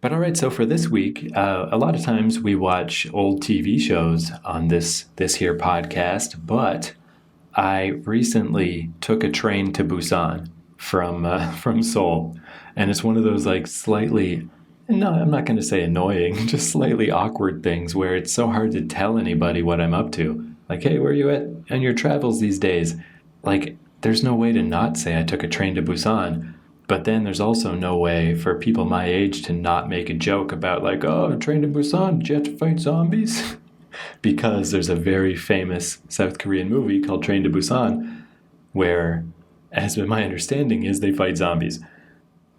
But all right, so for this week, a lot of times we watch old TV shows on this here podcast, but I recently took a train to Busan from Seoul, and it's one of those like slightly, no, I'm not going to say annoying, just slightly awkward things where it's so hard to tell anybody what I'm up to. Like, hey, where are you at on your travels these days? Like, there's no way to not say I took a train to Busan. But then there's also no way for people my age to not make a joke about like, oh, Train to Busan, did you have to fight zombies? Because there's a very famous South Korean movie called Train to Busan where, as my understanding is, they fight zombies.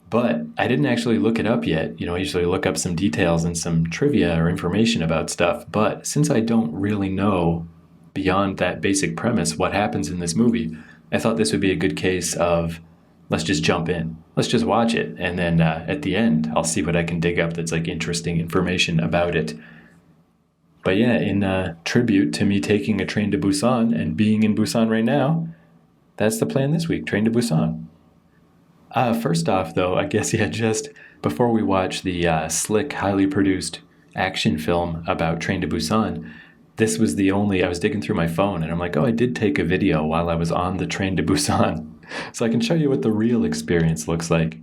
But I didn't actually look it up yet. I usually look up some details and some trivia or information about stuff. But since I don't really know beyond that basic premise what happens in this movie, I thought this would be a good case of let's just jump in. Let's just watch it. And then at the end, I'll see what I can dig up that's like interesting information about it. But yeah, in tribute to me taking a train to Busan and being in Busan right now, that's the plan this week, Train to Busan. First off, though, I guess, just before we watch the slick, highly produced action film about Train to Busan, this was I was digging through my phone and I'm like, oh, I did take a video while I was on the Train to Busan. So I can show you what the real experience looks like.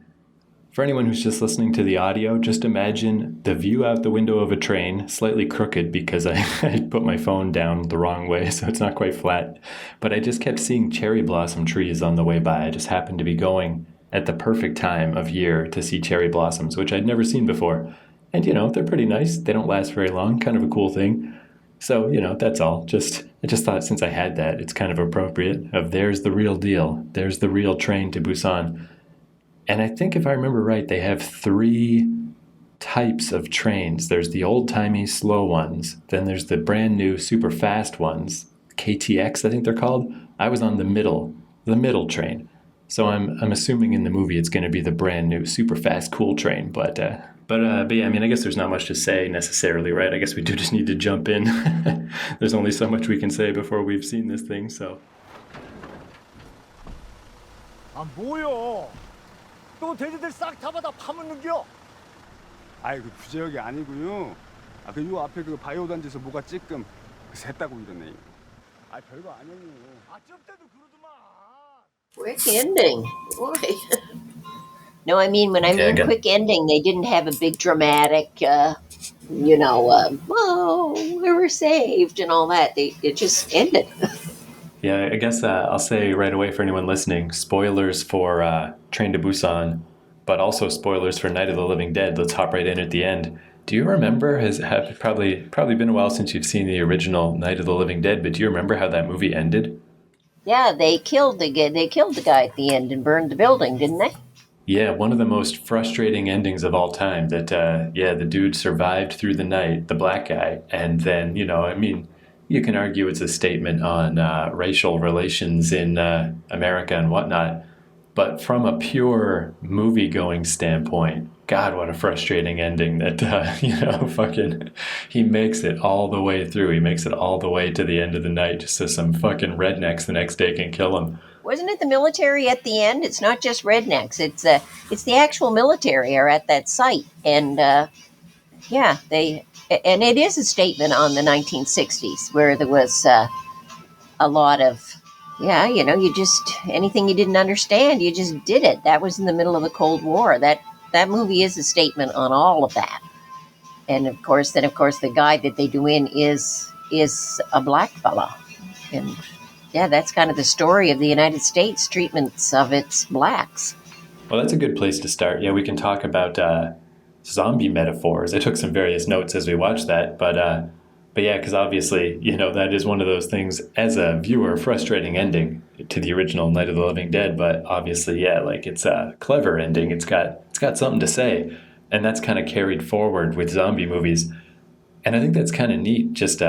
For anyone who's just listening to the audio, just imagine the view out the window of a train, slightly crooked because I put my phone down the wrong way, so it's not quite flat. But I just kept seeing cherry blossom trees on the way by. I just happened to be going at the perfect time of year to see cherry blossoms, which I'd never seen before. And, they're pretty nice. They don't last very long, kind of a cool thing. So, that's all. I just thought since I had that, it's kind of appropriate of there's the real deal. There's the real Train to Busan. And I think if I remember right, they have 3 types of trains. There's the old-timey slow ones. Then there's the brand new super fast ones. KTX, I think they're called. I was on the middle train. So I'm assuming in the movie it's going to be the brand new super fast cool train. But yeah, I guess there's not much to say necessarily, right? I guess we do just need to jump in. There's only so much we can say before we've seen this thing, so. 아 뭐요? 또 돼지들 싹 잡아다 파묻는겨? 아이 그 구제역이 아니고요. 요 앞에 그 바이오 단지에서 뭐가 찔끔 샜다고 이러네. 아 별거 아니에요. 아 쩝때도 그러더만. Quick ending. Boy. No, I mean, when I mean quick ending, they didn't have a big dramatic, we were saved and all that. It just ended. Yeah, I guess I'll say right away for anyone listening, spoilers for Train to Busan, but also spoilers for Night of the Living Dead. Let's hop right in at the end. Do you remember, have probably been a while since you've seen the original Night of the Living Dead, but do you remember how that movie ended? Yeah, they killed the guy at the end and burned the building, didn't they? Yeah, one of the most frustrating endings of all time that, the dude survived through the night, the black guy, and then, you can argue it's a statement on racial relations in America and whatnot, but from a pure movie-going standpoint, God, what a frustrating ending that, he makes it all the way through. He makes it all the way to the end of the night just so some fucking rednecks the next day can kill him. Wasn't it the military at the end? It's not just rednecks. It's the actual military are at that site. And, and it is a statement on the 1960s where there was a lot of, you just, anything you didn't understand, you just did it. That was in the middle of the Cold War. That movie is a statement on all of that. And of course, the guy that they do in is a black fella. And yeah, that's kind of the story of the United States treatments of its blacks. Well, that's a good place to start. Yeah, we can talk about zombie metaphors. I took some various notes as we watched that, but yeah, because obviously, that is one of those things as a viewer, frustrating ending to the original Night of the Living Dead. But obviously, yeah, like it's a clever ending. It's got something to say, and that's kind of carried forward with zombie movies. And I think that's kind of neat. Just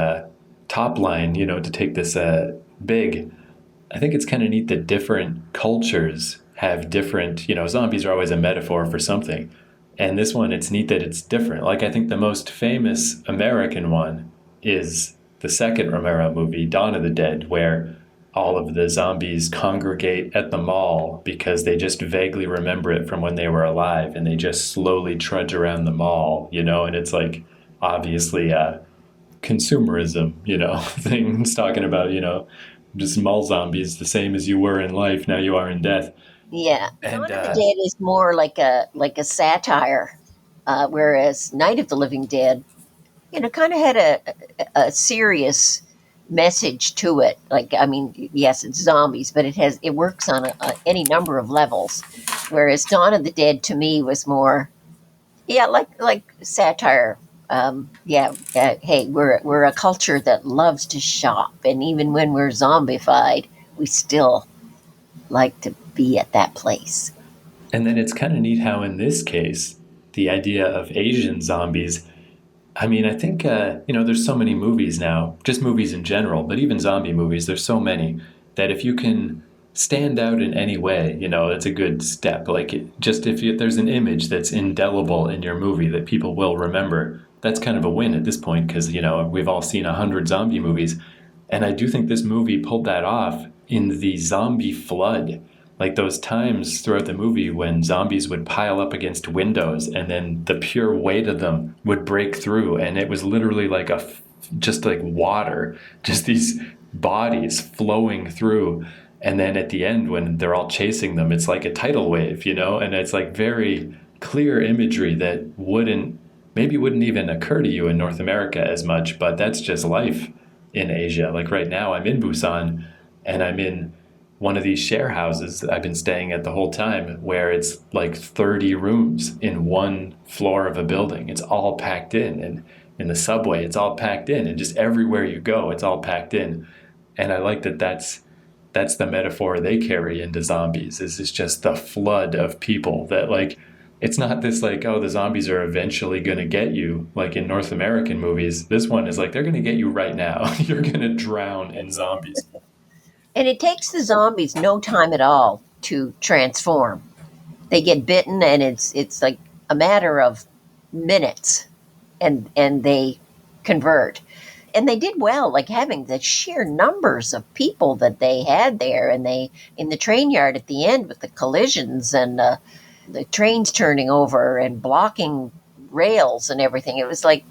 top line, to take this big. I think it's kind of neat that different cultures have different. Zombies are always a metaphor for something. And this one, it's neat that it's different. Like, I think the most famous American one is the second Romero movie, Dawn of the Dead, where all of the zombies congregate at the mall because they just vaguely remember it from when they were alive, and they just slowly trudge around the mall, and it's like obviously consumerism, things talking about, just mall zombies, the same as you were in life, now you are in death. Yeah, And Dawn of the Dead is more like a satire, whereas Night of the Living Dead, kind of had a serious message to it. Like, I mean, yes, it's zombies, but it works on any number of levels. Whereas Dawn of the Dead to me was more, yeah, like satire. Hey, we're a culture that loves to shop, and even when we're zombified, we still like to be at that place. And then it's kind of neat how in this case, the idea of Asian zombies, I mean, I think, there's so many movies now, just movies in general, but even zombie movies, there's so many that if you can stand out in any way, it's a good step. Like, if there's an image that's indelible in your movie that people will remember, that's kind of a win at this point because, we've all seen 100 zombie movies. And I do think this movie pulled that off in the zombie flood. Like those times throughout the movie when zombies would pile up against windows and then the pure weight of them would break through. And it was literally like just like water, just these bodies flowing through. And then at the end, when they're all chasing them, it's like a tidal wave, and it's like very clear imagery that wouldn't even occur to you in North America as much, but that's just life in Asia. Like right now I'm in Busan and I'm in one of these share houses that I've been staying at the whole time where it's like 30 rooms in one floor of a building. It's all packed in, and in the subway, it's all packed in, and just everywhere you go, it's all packed in. And I like that's the metaphor they carry into zombies, is it's just the flood of people that like, it's not this like, oh, the zombies are eventually going to get you. Like in North American movies, this one is like, they're going to get you right now. You're going to drown in zombies. And it takes the zombies no time at all to transform. They get bitten, and it's like a matter of minutes, and they convert. And they did well, like having the sheer numbers of people that they had there, and they in the train yard at the end with the collisions and the trains turning over and blocking rails and everything. It was like,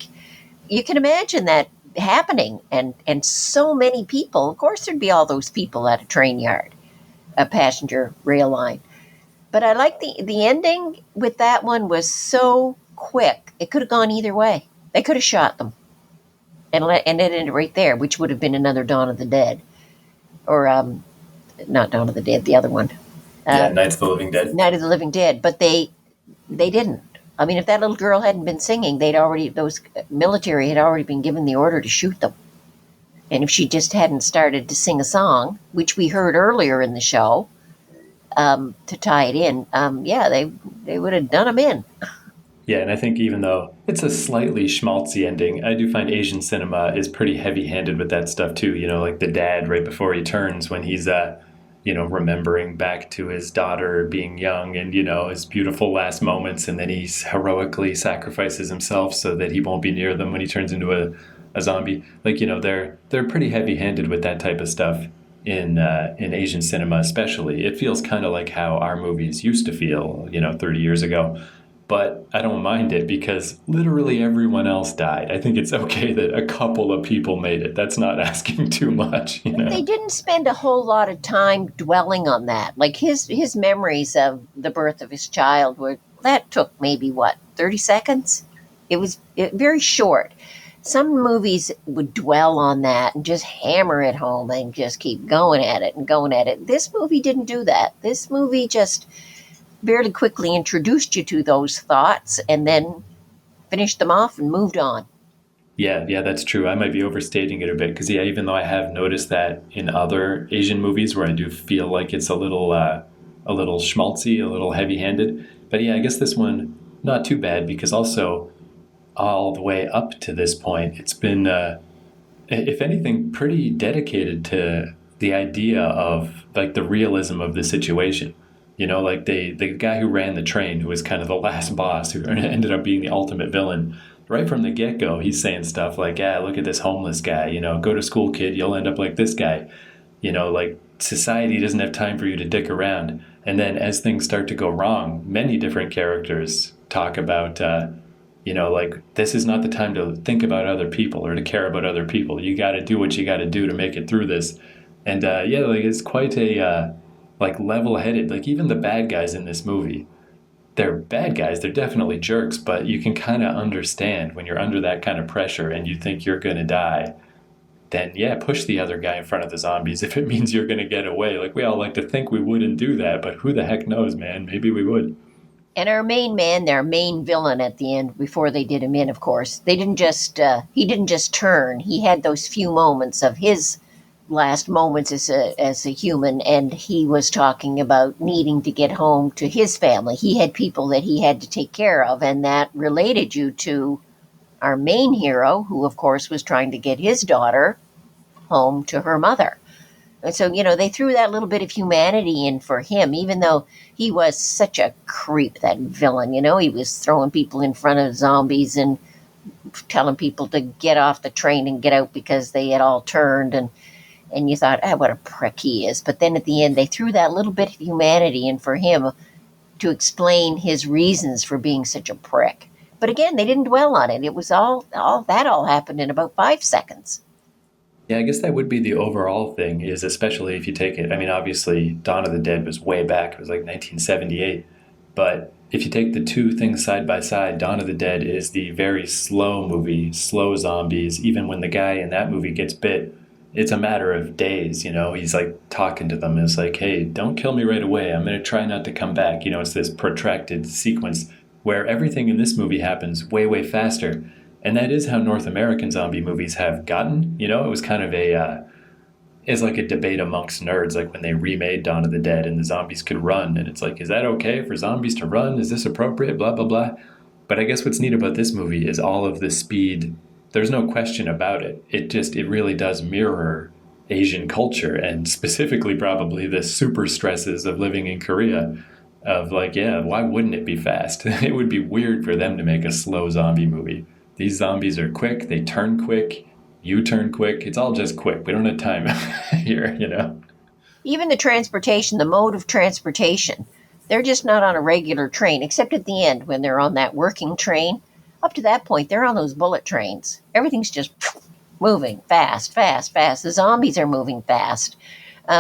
you can imagine that happening, and so many people. Of course there'd be all those people at a train yard, a passenger rail line. But I like the ending with that one was so quick. It could have gone either way. They could have shot them and it ended right there, which would have been another Dawn of the Dead, or not Dawn of the Dead, the other one. Night of the Living Dead. Night of the Living Dead. But they didn't. I mean, if that little girl hadn't been singing, those military had already been given the order to shoot them. And if she just hadn't started to sing a song, which we heard earlier in the show, to tie it in, they would have done them in. Yeah, and I think even though it's a slightly schmaltzy ending, I do find Asian cinema is pretty heavy-handed with that stuff too. Like the dad right before he turns when he's remembering back to his daughter being young and, his beautiful last moments, and then he heroically sacrifices himself so that he won't be near them when he turns into a zombie. Like, they're pretty heavy-handed with that type of stuff in Asian cinema especially. It feels kind of like how our movies used to feel, 30 years ago. But I don't mind it because literally everyone else died. I think it's okay that a couple of people made it. That's not asking too much, They didn't spend a whole lot of time dwelling on that. Like his memories of the birth of his child that took maybe 30 seconds? It was very short. Some movies would dwell on that and just hammer it home and just keep going at it and going at it. This movie didn't do that. This movie just fairly quickly introduced you to those thoughts and then finished them off and moved on. Yeah, that's true. I might be overstating it a bit because, even though I have noticed that in other Asian movies where I do feel like it's a little schmaltzy, a little heavy-handed. But I guess this one, not too bad because also all the way up to this point, it's been, if anything, pretty dedicated to the idea of like the realism of the situation. Like the guy who ran the train, who was kind of the last boss, who ended up being the ultimate villain. Right from the get-go, he's saying stuff like, look at this homeless guy, go to school, kid, you'll end up like this guy. like society doesn't have time for you to dick around. And then as things start to go wrong, many different characters talk about, like, this is not the time to think about other people or to care about other people. You got to do what you got to do to make it through this. And like it's quite a like level-headed. Like even the bad guys in this movie, they're bad guys. They're definitely jerks, but you can kind of understand when you're under that kind of pressure and you think you're going to die. Then yeah, push the other guy in front of the zombies if it means you're going to get away. Like we all like to think we wouldn't do that, but who the heck knows, man? Maybe we would. And our main man, their main villain at the end, before they did him in, of course, he didn't just turn. He had those few moments of his last moments as a human, and he was talking about needing to get home to his family. He had people that he had to take care of, and that related you to our main hero, who of course was trying to get his daughter home to her mother. And so, they threw that little bit of humanity in for him, even though he was such a creep, that villain. He was throwing people in front of zombies and telling people to get off the train and get out because they had all turned, and you thought, what a prick he is. But then at the end, they threw that little bit of humanity in for him to explain his reasons for being such a prick. But again, they didn't dwell on it. It was all happened in about 5 seconds. Yeah, I guess that would be the overall thing, is especially if you take it, I mean, obviously, Dawn of the Dead was way back. It was like 1978. But if you take the two things side by side, Dawn of the Dead is the very slow movie, slow zombies. Even when the guy in that movie gets bit, it's a matter of days, He's like talking to them. It's like, hey, don't kill me right away. I'm going to try not to come back. It's this protracted sequence where everything in this movie happens way, way faster. And that is how North American zombie movies have gotten. It was kind of it's like a debate amongst nerds, like when they remade Dawn of the Dead and the zombies could run. And it's like, is that okay for zombies to run? Is this appropriate? Blah, blah, blah. But I guess what's neat about this movie is all of the speed. There's no question about it. It really does mirror Asian culture, and specifically probably the super stresses of living in Korea. Of like, yeah, why wouldn't it be fast? It would be weird for them to make a slow zombie movie. These zombies are quick. They turn quick. You turn quick. It's all just quick. We don't have time here, Even the transportation, the mode of transportation, they're just not on a regular train, except at the end when they're on that working train. Up to that point, they're on those bullet trains. Everything's just moving fast, fast, fast. The zombies are moving fast.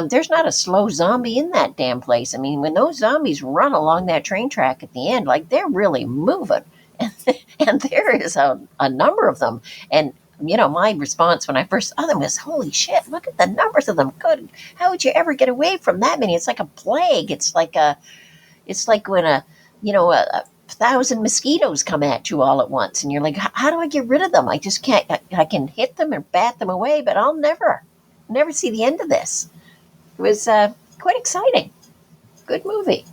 There's not a slow zombie in that damn place. I mean, when those zombies run along that train track at the end, like, they're really moving. And there is a number of them. And, my response when I first saw them was, holy shit, look at the numbers of them. Good. How would you ever get away from that many? It's like a plague. It's like when a 1,000 mosquitoes come at you all at once, and you're like, how do I get rid of them? I just can't. I can hit them or bat them away, but I'll never see the end of this. It was quite exciting. Good movie.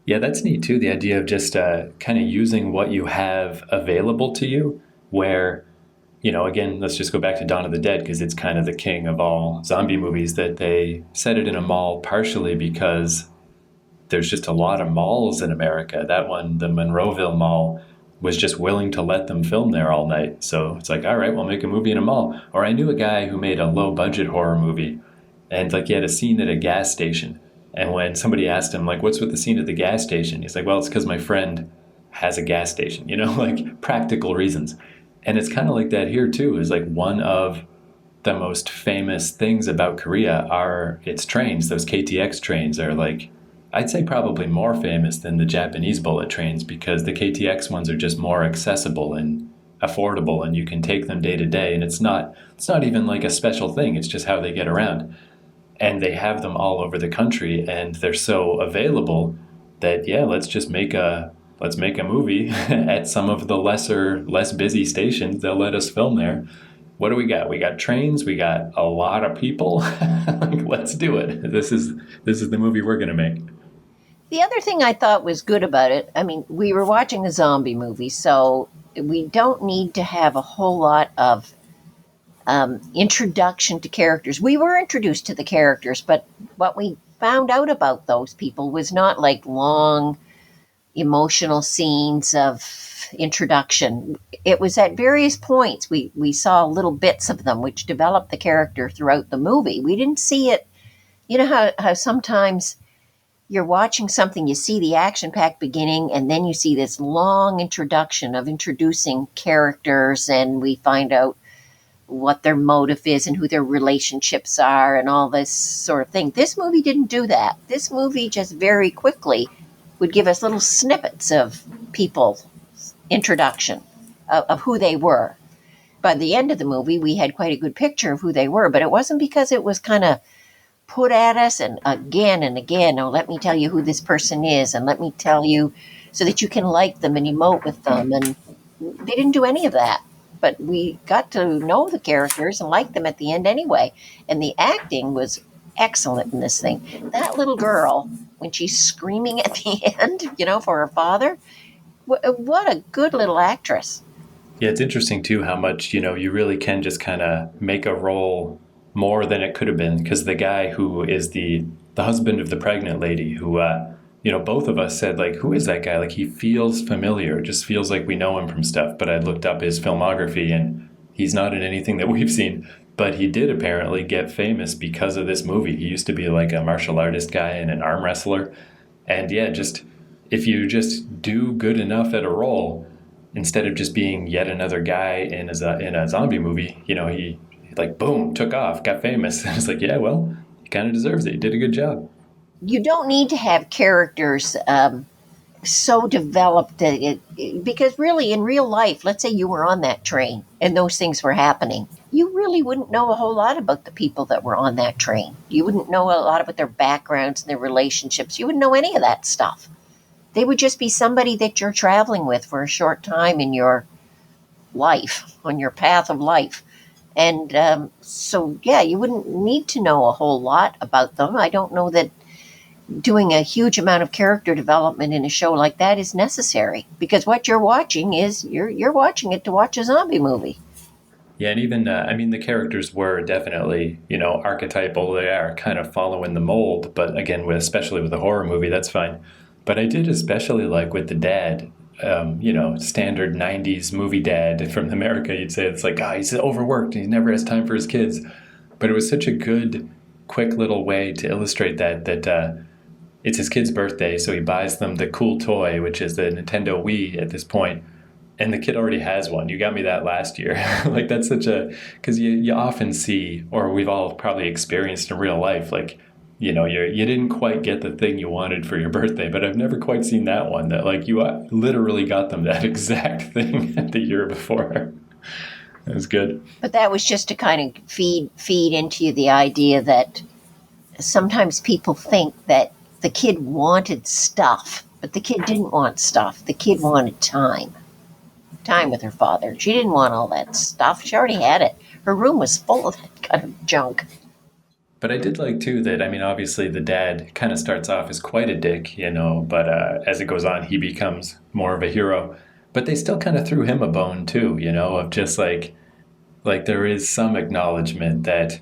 Yeah, that's neat too. The idea of just kind of using what you have available to you, where, again, let's just go back to Dawn of the Dead because it's kind of the king of all zombie movies, that they set it in a mall partially because there's just a lot of malls in America. That one, the Monroeville Mall, was just willing to let them film there all night. So it's like, all right, we'll make a movie in a mall. Or I knew a guy who made a low-budget horror movie, and like he had a scene at a gas station. And when somebody asked him, like, what's with the scene at the gas station? He's like, well, it's because my friend has a gas station, like practical reasons. And it's kind of like that here too, is like one of the most famous things about Korea are its trains. Those KTX trains are like, I'd say probably more famous than the Japanese bullet trains, because the KTX ones are just more accessible and affordable, and you can take them day to day. And it's not even like a special thing. It's just how they get around. And they have them all over the country, and they're so available that, yeah, let's make a movie at some of the less busy stations. They'll let us film there. What do we got? We got trains. We got a lot of people. Like, let's do it. This is the movie we're going to make. The other thing I thought was good about it, I mean, we were watching a zombie movie, so we don't need to have a whole lot of introduction to characters. We were introduced to the characters, but what we found out about those people was not like long emotional scenes of introduction. It was at various points we saw little bits of them, which developed the character throughout the movie. We didn't see it. You know how sometimes you're watching something, you see the action-packed beginning, and then you see this long introduction of introducing characters, and we find out what their motive is and who their relationships are and all this sort of thing. This movie didn't do that. This movie just very quickly would give us little snippets of people's introduction of who they were. By the end of the movie, we had quite a good picture of who they were, but it wasn't because it was kind of put at us and again, oh, let me tell you who this person is, and let me tell you so that you can like them and emote with them. And they didn't do any of that. But we got to know the characters and like them at the end anyway. And the acting was excellent in this thing. That little girl, when she's screaming at the end, for her father, what a good little actress. Yeah, it's interesting too how much, you really can just kind of make a role more than it could have been, because the guy who is the husband of the pregnant lady who, both of us said, like, who is that guy? Like, he feels familiar. It just feels like we know him from stuff. But I looked up his filmography, and he's not in anything that we've seen. But he did apparently get famous because of this movie. He used to be like a martial artist guy and an arm wrestler. And yeah, just if you just do good enough at a role, instead of just being yet another guy in a zombie movie, he like, boom, took off, got famous. And it's like, yeah, well, he kind of deserves it. He did a good job. You don't need to have characters so developed because really in real life, let's say you were on that train and those things were happening, you really wouldn't know a whole lot about the people that were on that train. You wouldn't know a lot about their backgrounds and their relationships. You wouldn't know any of that stuff. They would just be somebody that you're traveling with for a short time in your life, on your path of life. And so, yeah, you wouldn't need to know a whole lot about them. I don't know that doing a huge amount of character development in a show like that is necessary, because what you're watching is you're watching it to watch a zombie movie. Yeah, and even, the characters were definitely, archetypal. They are kind of following the mold, but again, especially with a horror movie, that's fine. But I did especially like with the dad, standard 90s movie dad from America, you'd say it's like, he's overworked and he never has time for his kids. But it was such a good, quick little way to illustrate that it's his kid's birthday, so he buys them the cool toy, which is the Nintendo Wii at this point, and the kid already has one. You got me that last year. Like, that's such because you often see, or we've all probably experienced in real life, like, you didn't quite get the thing you wanted for your birthday, but I've never quite seen that one that, like, you literally got them that exact thing the year before. That was good. But that was just to kind of feed into you the idea that sometimes people think that the kid wanted stuff, but the kid didn't want stuff. The kid wanted time with her father. She didn't want all that stuff. She already had it. Her room was full of that kind of junk. But I did like, too, that, obviously the dad kind of starts off as quite a dick, but as it goes on, he becomes more of a hero. But they still kind of threw him a bone, too, of just like there is some acknowledgement that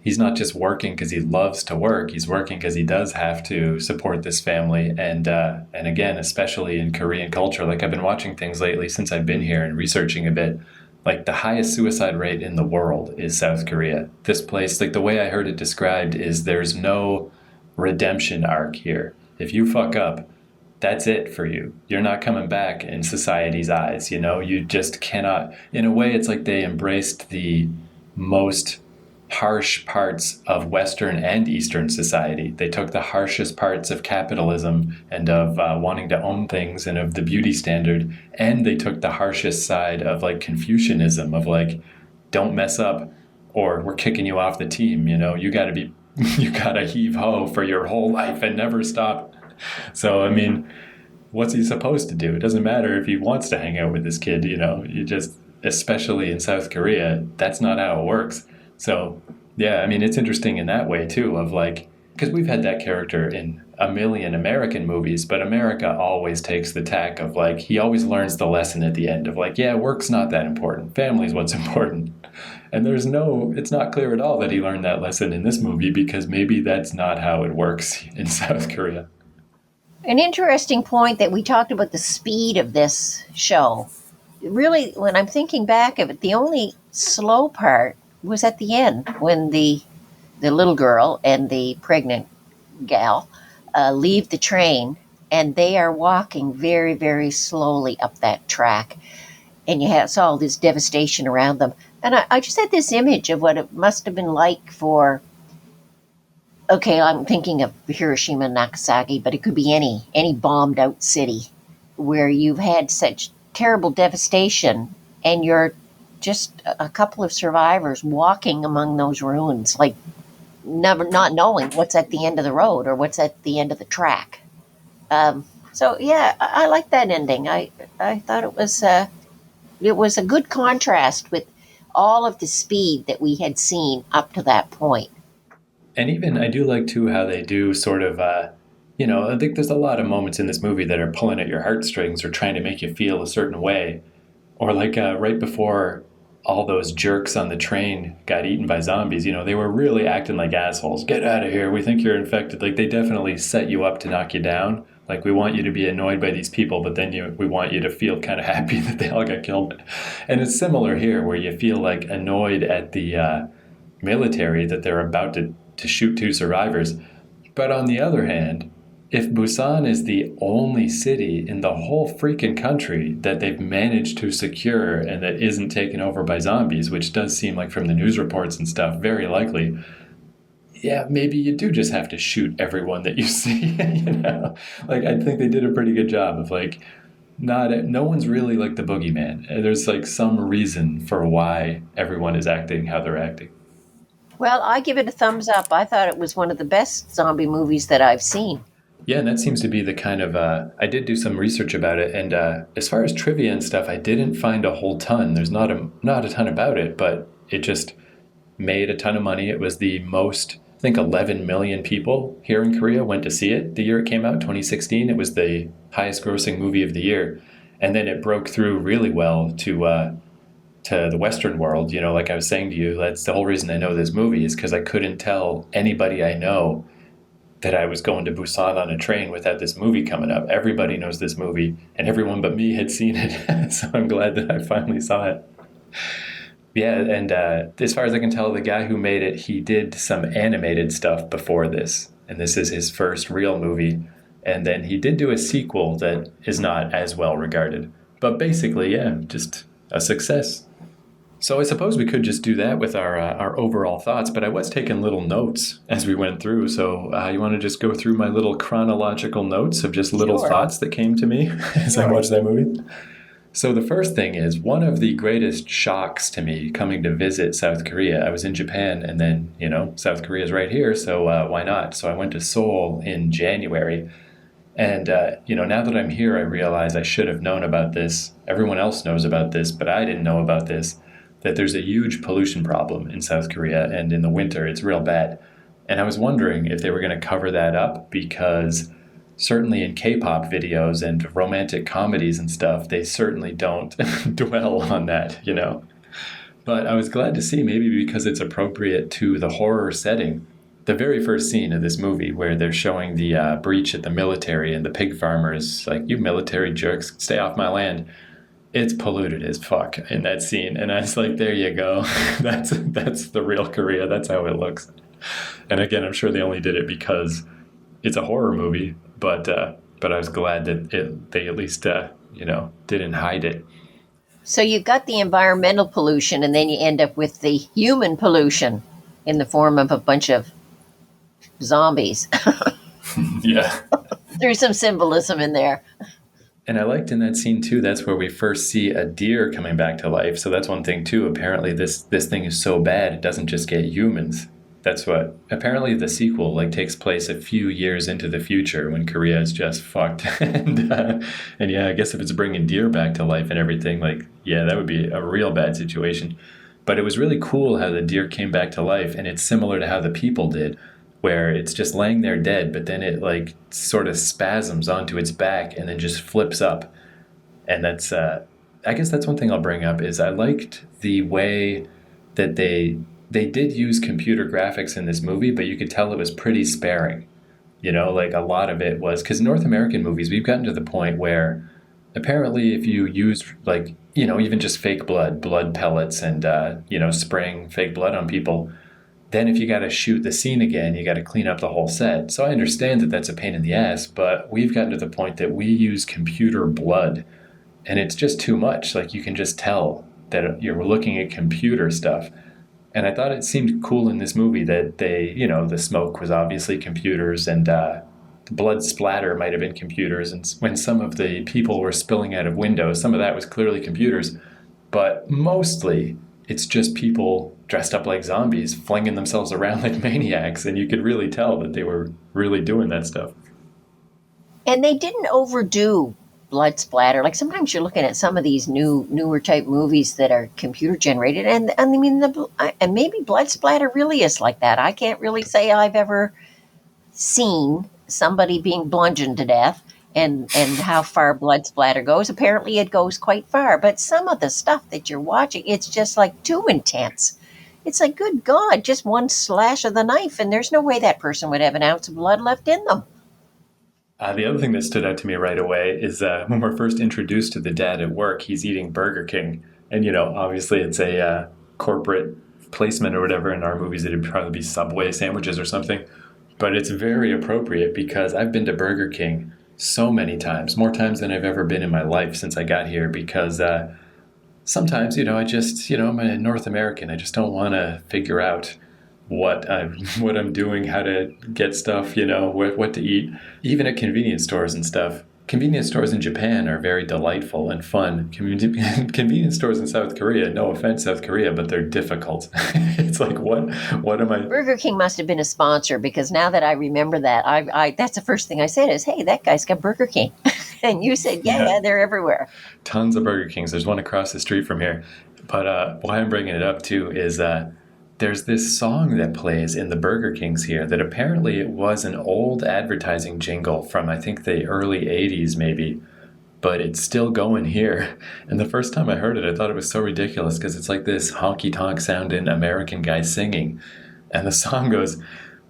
he's not just working because he loves to work. He's working because he does have to support this family. And again, especially in Korean culture, like, I've been watching things lately since I've been here and researching a bit. Like, the highest suicide rate in the world is South Korea. This place, like, the way I heard it described is there's no redemption arc here. If you fuck up, that's it for you. You're not coming back in society's eyes, You just cannot. In a way, it's like they embraced the most harsh parts of Western and Eastern society. They took the harshest parts of capitalism and of wanting to own things and of the beauty standard, and they took the harshest side of, like, Confucianism, of, like, don't mess up or we're kicking you off the team. You gotta heave ho for your whole life and never stop. So, what's he supposed to do? It doesn't matter if he wants to hang out with this kid, you just, especially in South Korea, that's not how it works. So, yeah, it's interesting in that way, too, of, like, because we've had that character in a million American movies, but America always takes the tack of, like, he always learns the lesson at the end of, like, yeah, work's not that important. Family's what's important. And it's not clear at all that he learned that lesson in this movie, because maybe that's not how it works in South Korea. An interesting point that we talked about the speed of this show. Really, when I'm thinking back of it, the only slow part was at the end when the little girl and the pregnant gal leave the train, and they are walking very, very slowly up that track, and you have all this devastation around them. And I just had this image of what it must have been like for, okay, I'm thinking of Hiroshima and Nagasaki, but it could be any bombed out city where you've had such terrible devastation and you're just a couple of survivors walking among those ruins, like never not knowing what's at the end of the road or what's at the end of the track. So yeah, I like that ending. I thought it was a good contrast with all of the speed that we had seen up to that point. And even I do like too how they do sort of, I think there's a lot of moments in this movie that are pulling at your heartstrings or trying to make you feel a certain way. Or like right before all those jerks on the train got eaten by zombies, they were really acting like assholes. Get out of here. We think you're infected. Like they definitely set you up to knock you down. Like we want you to be annoyed by these people, but then we want you to feel kind of happy that they all got killed. And it's similar here where you feel like annoyed at the military that they're about to shoot 2 survivors. But on the other hand, if Busan is the only city in the whole freaking country that they've managed to secure and that isn't taken over by zombies, which does seem like from the news reports and stuff, very likely, yeah, maybe you do just have to shoot everyone that you see, Like, I think they did a pretty good job of, like, no one's really like the boogeyman. There's, like, some reason for why everyone is acting how they're acting. Well, I give it a thumbs up. I thought it was one of the best zombie movies that I've seen. Yeah, and that seems to be the kind of, I did do some research about it, and as far as trivia and stuff, I didn't find a whole ton. There's not a ton about it, but it just made a ton of money. It was the most, I think 11 million people here in Korea went to see it the year it came out, 2016. It was the highest grossing movie of the year. And then it broke through really well to the Western world. Like I was saying to you, that's the whole reason I know this movie is because I couldn't tell anybody I know that I was going to Busan on a train without this movie coming up. Everybody knows this movie, and everyone but me had seen it. So I'm glad that I finally saw it. Yeah, and as far as I can tell, the guy who made it, he did some animated stuff before this, and this is his first real movie. And then he did do a sequel that is not as well regarded. But basically, yeah, just a success. So I suppose we could just do that with our overall thoughts, but I was taking little notes as we went through. So you want to just go through my little chronological notes of just little thoughts that came to me as I watched that movie? So the first thing is one of the greatest shocks to me coming to visit South Korea. I was in Japan and then, South Korea is right here, so why not? So I went to Seoul in January. And, now that I'm here, I realize I should have known about this. Everyone else knows about this, but I didn't know about this, that there's a huge pollution problem in South Korea. And in the winter, it's real bad. And I was wondering if they were going to cover that up because certainly in K-pop videos and romantic comedies and stuff, they certainly don't dwell on that, But I was glad to see, maybe because it's appropriate to the horror setting, the very first scene of this movie where they're showing the breach at the military and the pig farmers, like, you military jerks, stay off my land. It's polluted as fuck in that scene. And I was like, there you go. That's the real Korea. That's how it looks. And again, I'm sure they only did it because it's a horror movie. But I was glad that they at least, didn't hide it. So you got the environmental pollution, and then you end up with the human pollution in the form of a bunch of zombies. Yeah. There's some symbolism in there. And I liked in that scene, too, that's where we first see a deer coming back to life. So that's one thing, too. Apparently, this thing is so bad, it doesn't just get humans. That's what, apparently the sequel, takes place a few years into the future when Korea is just fucked. and yeah, I guess if it's bringing deer back to life and everything, that would be a real bad situation. But it was really cool how the deer came back to life, and it's similar to how the people did, where it's just laying there dead, but then it sort of spasms onto its back and then just flips up. And that's, I guess that's one thing I'll bring up is I liked the way that they did use computer graphics in this movie, but you could tell it was pretty sparing. You know, like a lot of it was because North American movies, we've gotten to the point where apparently if you use like, you know, even just fake blood pellets and, you know, spraying fake blood on people, then if you got to shoot the scene again, you got to clean up the whole set. So I understand that that's a pain in the ass, but we've gotten to the point that we use computer blood and it's just too much. Like you can just tell that you're looking at computer stuff. And I thought it seemed cool in this movie that they, you know, the smoke was obviously computers and the blood splatter might have been computers. And when some of the people were spilling out of windows, some of that was clearly computers. But mostly it's just people dressed up like zombies, flinging themselves around like maniacs. And you could really tell that they were really doing that stuff. And they didn't overdo blood splatter. Like sometimes you're looking at some of these newer type movies that are computer generated, and I mean and maybe blood splatter really is like that. I can't really say I've ever seen somebody being bludgeoned to death and how far blood splatter goes. Apparently it goes quite far, but some of the stuff that you're watching, it's just like too intense. It's like, good God, just one slash of the knife and there's no way that person would have an ounce of blood left in them. The other thing that stood out to me right away is when we're first introduced to the dad at work, he's eating Burger King. And, you know, obviously it's a corporate placement or whatever. In our movies, it'd probably be Subway sandwiches or something. But it's very appropriate because I've been to Burger King so many times, more times than I've ever been in my life since I got here, because sometimes, you know, I'm a North American. I just don't want to figure out what I'm doing, how to get stuff, you know, what to eat. Even at convenience stores and stuff. Convenience stores in Japan are very delightful and fun. Convenience stores in South Korea, no offense, South Korea, but they're difficult. It's like, what am I? Burger King must have been a sponsor because now that I remember that, I that's the first thing I said is, hey, that guy's got Burger King. And you said, yeah, they're everywhere. Tons of Burger Kings. There's one across the street from here. But why I'm bringing it up too is there's this song that plays in the Burger Kings here that apparently it was an old advertising jingle from, I think, the early 80s maybe, but it's still going here. And the first time I heard it, I thought it was so ridiculous because it's like this honky-tonk sounding American guy singing. And the song goes,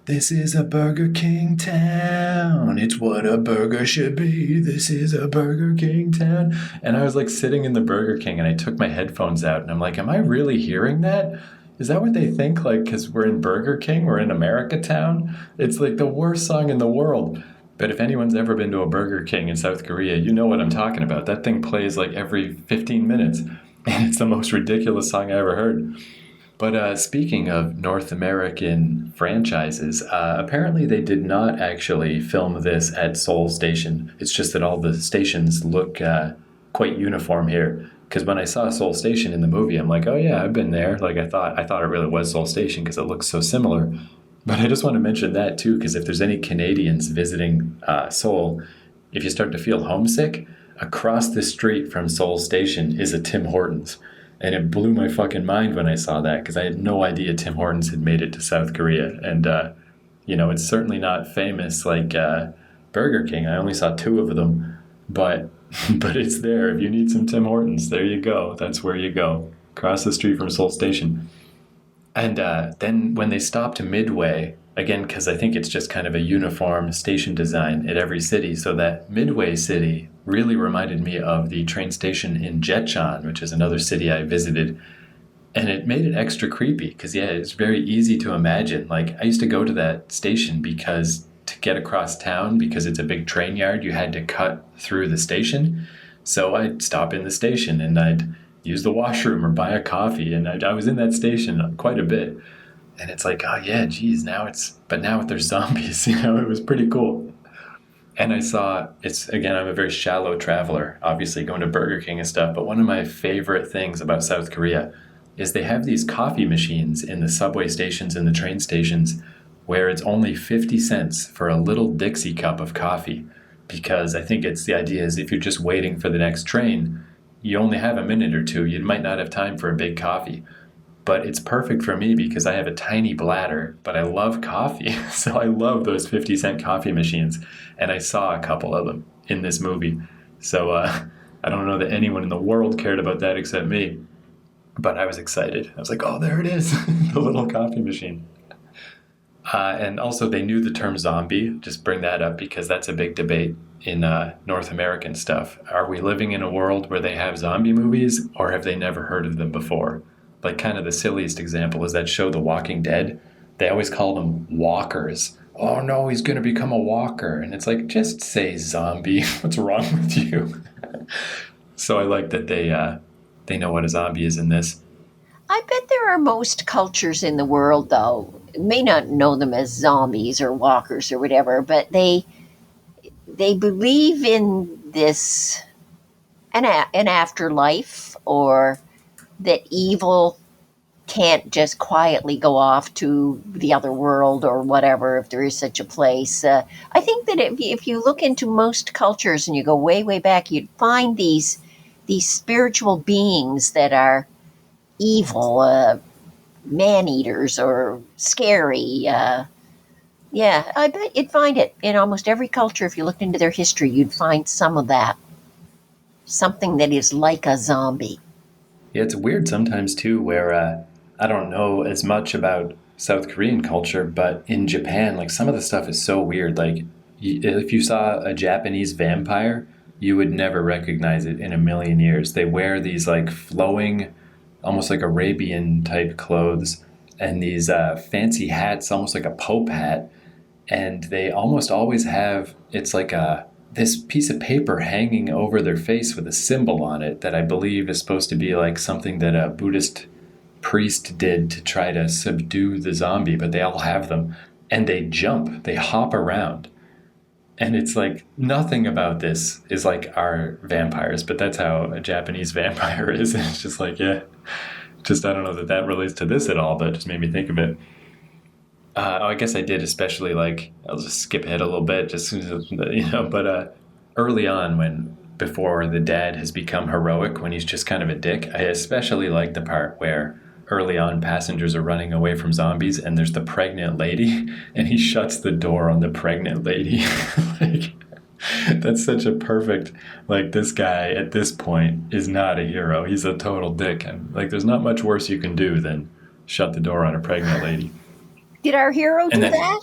"This is a Burger King town. It's what a burger should be. This is a Burger King town." And I was like sitting in the Burger King and I took my headphones out and I'm like, am I really hearing that? Is that what they think? Like, because we're in Burger King, we're in America Town? It's like the worst song in the world. But if anyone's ever been to a Burger King in South Korea, you know what I'm talking about. That thing plays like every 15 minutes. And it's the most ridiculous song I ever heard. But speaking of North American franchises, apparently they did not actually film this at Seoul Station. It's just that all the stations look quite uniform here. Because when I saw Seoul Station in the movie, I'm like, oh yeah, I've been there. Like I thought it really was Seoul Station because it looks so similar. But I just want to mention that too, because if there's any Canadians visiting Seoul, if you start to feel homesick, across the street from Seoul Station is a Tim Hortons. And it blew my fucking mind when I saw that because I had no idea Tim Hortons had made it to South Korea. And, you know, it's certainly not famous like Burger King. I only saw 2 of them, but it's there. If you need some Tim Hortons, there you go. That's where you go. Across the street from Seoul Station. And then when they stopped Midway, again, because I think it's just kind of a uniform station design at every city, so that Midway city really reminded me of the train station in Jetchan, which is another city I visited. And it made it extra creepy because, yeah, it's very easy to imagine. Like, I used to go to that station because to get across town, because it's a big train yard, you had to cut through the station. So I'd stop in the station and I'd use the washroom or buy a coffee. And I was in that station quite a bit. And it's like, oh yeah, geez, now there's zombies, you know, it was pretty cool. And I saw, again, I'm a very shallow traveler, obviously going to Burger King and stuff, but one of my favorite things about South Korea is they have these coffee machines in the subway stations and the train stations where it's only 50 cents for a little Dixie cup of coffee. Because I think the idea is if you're just waiting for the next train, you only have a minute or two, you might not have time for a big coffee. But it's perfect for me because I have a tiny bladder, but I love coffee. So I love those 50-cent coffee machines. And I saw a couple of them in this movie. So I don't know that anyone in the world cared about that except me. But I was excited. I was like, oh, there it is, the little coffee machine. And also, they knew the term zombie. Just bring that up because that's a big debate in North American stuff. Are we living in a world where they have zombie movies, or have they never heard of them before? Like, kind of the silliest example is that show The Walking Dead. They always call them walkers. Oh no, he's going to become a walker. And it's like, just say zombie. What's wrong with you? So I like that they know what a zombie is in this. I bet there are most cultures in the world, though, may not know them as zombies or walkers or whatever, but they believe in this an afterlife, or that evil can't just quietly go off to the other world or whatever, if there is such a place. I think that if you look into most cultures and you go way, way back, you'd find these spiritual beings that are evil, man-eaters or scary. Yeah, I bet you'd find it in almost every culture. If you looked into their history, you'd find some of that. Something that is like a zombie. Yeah, it's weird sometimes too, where I don't know as much about South Korean culture, but in Japan, like some of the stuff is so weird. Like if you saw a Japanese vampire, you would never recognize it in a million years. They wear these like flowing, almost like Arabian type clothes, and these fancy hats, almost like a Pope hat. And they almost always have, it's like this piece of paper hanging over their face with a symbol on it that I believe is supposed to be like something that a Buddhist priest did to try to subdue the zombie, but they all have them. And they jump, they hop around. And it's like, nothing about this is like our vampires, but that's how a Japanese vampire is. And it's just like, yeah, just I don't know that relates to this at all, but it just made me think of it. I guess I did, especially like, I'll just skip ahead a little bit, just, but early on before the dad has become heroic, when he's just kind of a dick, I especially like the part where early on passengers are running away from zombies and there's the pregnant lady and he shuts the door on the pregnant lady. Like, that's such a perfect, like, this guy at this point is not a hero. He's a total dick. And like, there's not much worse you can do than shut the door on a pregnant lady. Did our hero do that?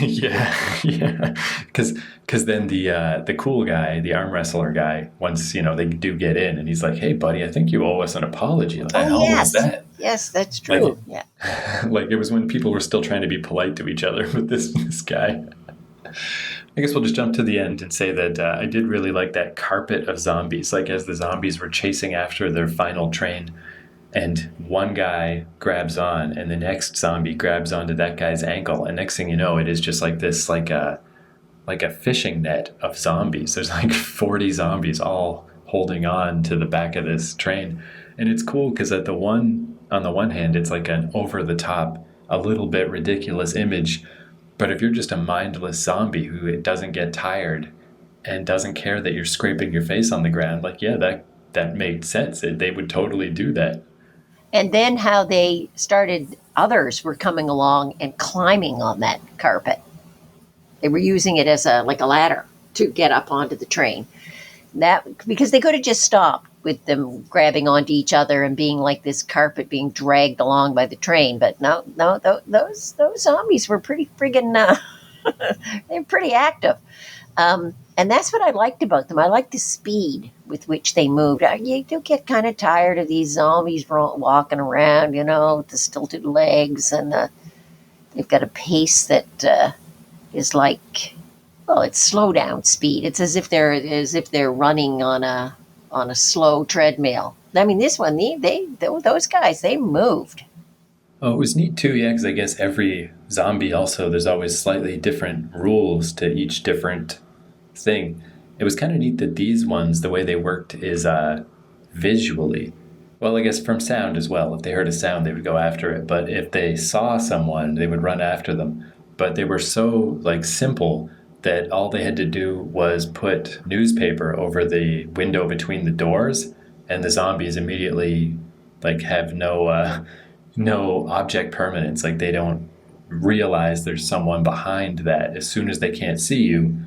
Yeah. Because then the cool guy, the arm wrestler guy, once, they do get in and he's like, hey, buddy, I think you owe us an apology. Like, oh, yes. Was that? Yes, that's true. Like, yeah. Like, it was when people were still trying to be polite to each other with this guy. I guess we'll just jump to the end and say that I did really like that carpet of zombies. Like, as the zombies were chasing after their final train, and one guy grabs on, and the next zombie grabs onto that guy's ankle, and next thing you know, it is just like this, like a fishing net of zombies. There's like 40 zombies all holding on to the back of this train, and it's cool because on the one hand, it's like an over-the-top, a little bit ridiculous image, but if you're just a mindless zombie who doesn't get tired and doesn't care that you're scraping your face on the ground, like, yeah, that made sense. They would totally do that. And then how they started, others were coming along and climbing on that carpet. They were using it as a ladder to get up onto the train. That because they could have just stopped with them grabbing onto each other and being like this carpet being dragged along by the train. But no, those zombies were pretty friggin' they're pretty active. And that's what I liked about them. I liked the speed with which they moved. You do get kind of tired of these zombies walking around, with the stilted legs, and they've got a pace that is like, well, it's slow down speed. It's as if they're running on a slow treadmill. I mean, this one, those guys, they moved. Oh, it was neat too, yeah, because I guess every zombie also, there's always slightly different rules to each different thing. It was kind of neat that these ones, the way they worked is visually. Well, I guess from sound as well. If they heard a sound, they would go after it. But if they saw someone, they would run after them. But they were so simple that all they had to do was put newspaper over the window between the doors, and the zombies immediately have no object permanence. Like, they don't realize there's someone behind that. As soon as they can't see you,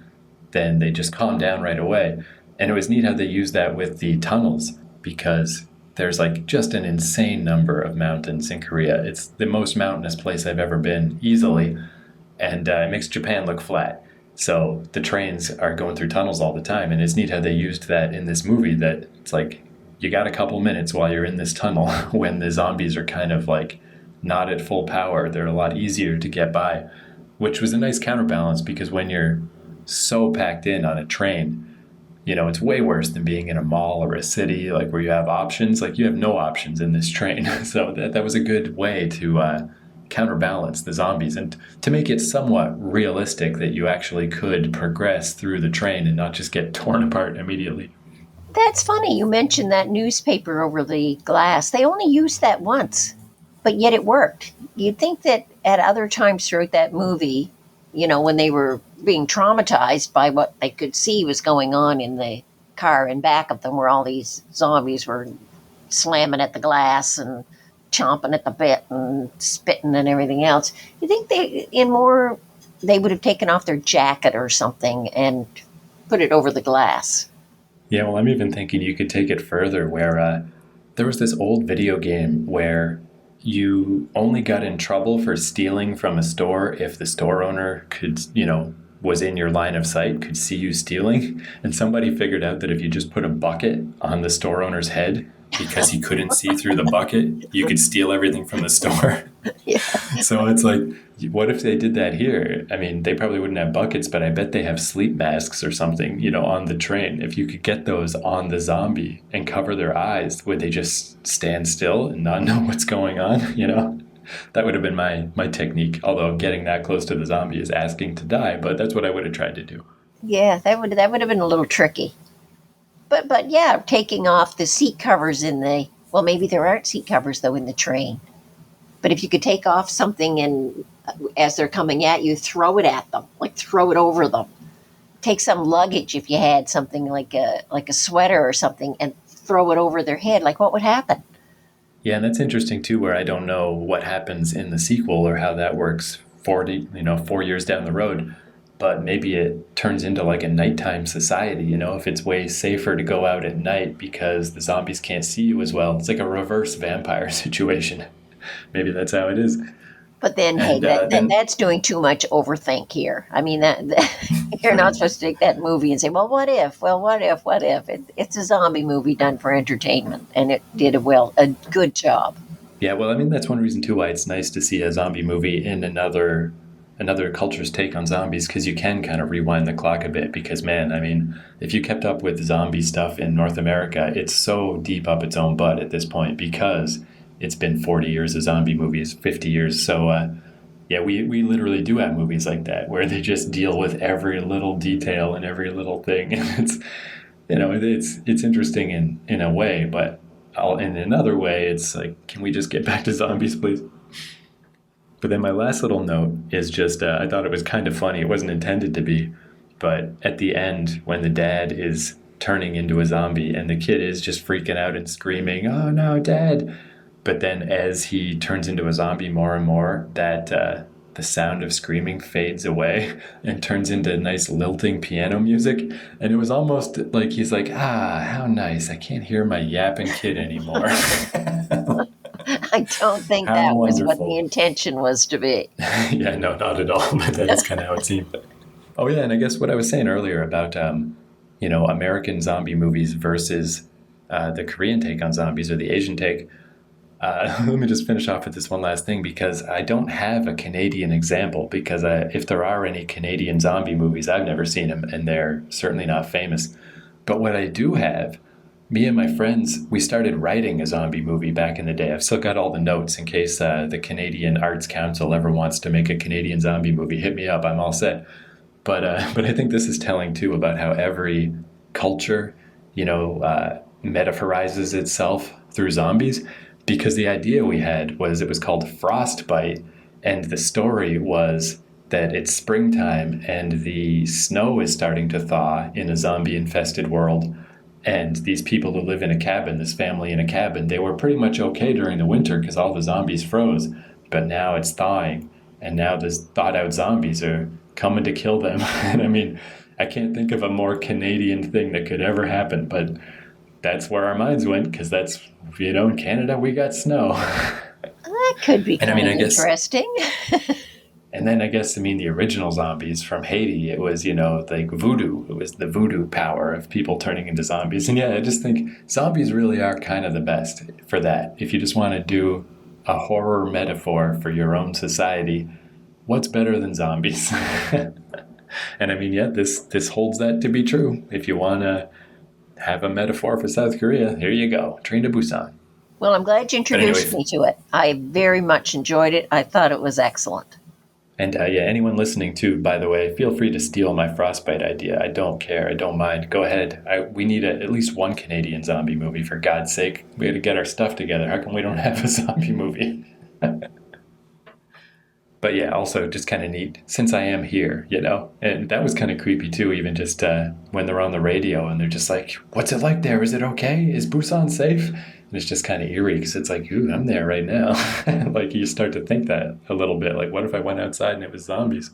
then they just calm down right away. And it was neat how they used that with the tunnels, because there's just an insane number of mountains in Korea. It's the most mountainous place I've ever been, easily. and it makes Japan look flat. So the trains are going through tunnels all the time, and it's neat how they used that in this movie. That it's like you got a couple minutes while you're in this tunnel when the zombies are kind of like not at full power. They're a lot easier to get by, which was a nice counterbalance because when you're so packed in on a train, it's way worse than being in a mall or a city, like where you have options. Like you have no options in this train. So that was a good way to counterbalance the zombies and to make it somewhat realistic that you actually could progress through the train and not just get torn apart immediately. That's funny. You mentioned that newspaper over the glass. They only used that once, but yet it worked. You'd think that at other times throughout that movie, when they were being traumatized by what they could see was going on in the car in back of them, where all these zombies were slamming at the glass and chomping at the bit and spitting and everything else. You think they would have taken off their jacket or something and put it over the glass? Yeah, well, I'm even thinking you could take it further where there was this old video game where you only got in trouble for stealing from a store if the store owner could, was in your line of sight, could see you stealing. And somebody figured out that if you just put a bucket on the store owner's head, because he couldn't see through the bucket, you could steal everything from the store. Yeah. So it's like, what if they did that here? I mean, they probably wouldn't have buckets, but I bet they have sleep masks or something, on the train. If you could get those on the zombie and cover their eyes, would they just stand still and not know what's going on? That would have been my technique. Although getting that close to the zombie is asking to die, but that's what I would have tried to do. Yeah, that would have been a little tricky. But yeah, taking off the seat covers maybe there aren't seat covers though in the train. But if you could take off something and as they're coming at you, throw it at them, like throw it over them. Take some luggage if you had something like a sweater or something and throw it over their head. Like what would happen? Yeah, and that's interesting too, where I don't know what happens in the sequel or how that works 4 years down the road. But maybe it turns into like a nighttime society, if it's way safer to go out at night because the zombies can't see you as well. It's like a reverse vampire situation. Maybe that's how it is. But then, that's doing too much overthink here. I mean, that you're not supposed to take that movie and say, well, what if? Well, what if? It's a zombie movie done for entertainment, and it did a good job. Yeah, well, I mean, that's one reason, too, why it's nice to see a zombie movie in another culture's take on zombies, because you can kind of rewind the clock a bit. Because, man, I mean, if you kept up with zombie stuff in North America, it's so deep up its own butt at this point because it's been 40 years of zombie movies, 50 years. So, yeah, we literally do have movies like that where they just deal with every little detail and every little thing. And it's interesting in a way, but in another way, it's like, can we just get back to zombies, please? But then my last little note is just, I thought it was kind of funny. It wasn't intended to be, but at the end, when the dad is turning into a zombie and the kid is just freaking out and screaming, "Oh no, Dad!" But then as he turns into a zombie more and more, that the sound of screaming fades away and turns into nice lilting piano music. And it was almost like he's like, how nice. I can't hear my yapping kid anymore. I don't think that was what the intention was to be. Yeah, no, not at all. But that's kind of how it seemed. Oh, yeah, and I guess what I was saying earlier about, American zombie movies versus the Korean take on zombies or the Asian take. Let me just finish off with this one last thing, because I don't have a Canadian example, because if there are any Canadian zombie movies, I've never seen them, and they're certainly not famous. But what I do have, me and my friends, we started writing a zombie movie back in the day. I've still got all the notes in case the Canadian Arts Council ever wants to make a Canadian zombie movie. Hit me up, I'm all set. But I think this is telling, too, about how every culture, metaphorizes itself through zombies. Because the idea we had was it was called Frostbite, and the story was that it's springtime and the snow is starting to thaw in a zombie-infested world. And these people who live in a cabin, this family in a cabin, they were pretty much okay during the winter because all the zombies froze. But now it's thawing, and now these thawed-out zombies are coming to kill them. And I mean, I can't think of a more Canadian thing that could ever happen, but that's where our minds went, because that's, in Canada we got snow. That could be kind of interesting. And then I guess, I mean, the original zombies from Haiti, it was, like voodoo. It was the voodoo power of people turning into zombies. And yeah, I just think zombies really are kind of the best for that. If you just want to do a horror metaphor for your own society, what's better than zombies? And I mean, yeah, this holds that to be true. If you want to have a metaphor for South Korea, here you go. Train to Busan. Well, I'm glad you introduced anyway, me to it. I very much enjoyed it. I thought it was excellent. And yeah, anyone listening too, by the way, feel free to steal my Frostbite idea. I don't care. I don't mind. Go ahead. We need at least one Canadian zombie movie, for God's sake. We got to get our stuff together. How come we don't have a zombie movie? But yeah, also just kind of neat, since I am here, And that was kind of creepy too, even just when they're on the radio and they're just like, what's it like there? Is it okay? Is Busan safe? And it's just kind of eerie because it's like, ooh, I'm there right now. Like you start to think that a little bit. Like, what if I went outside and it was zombies?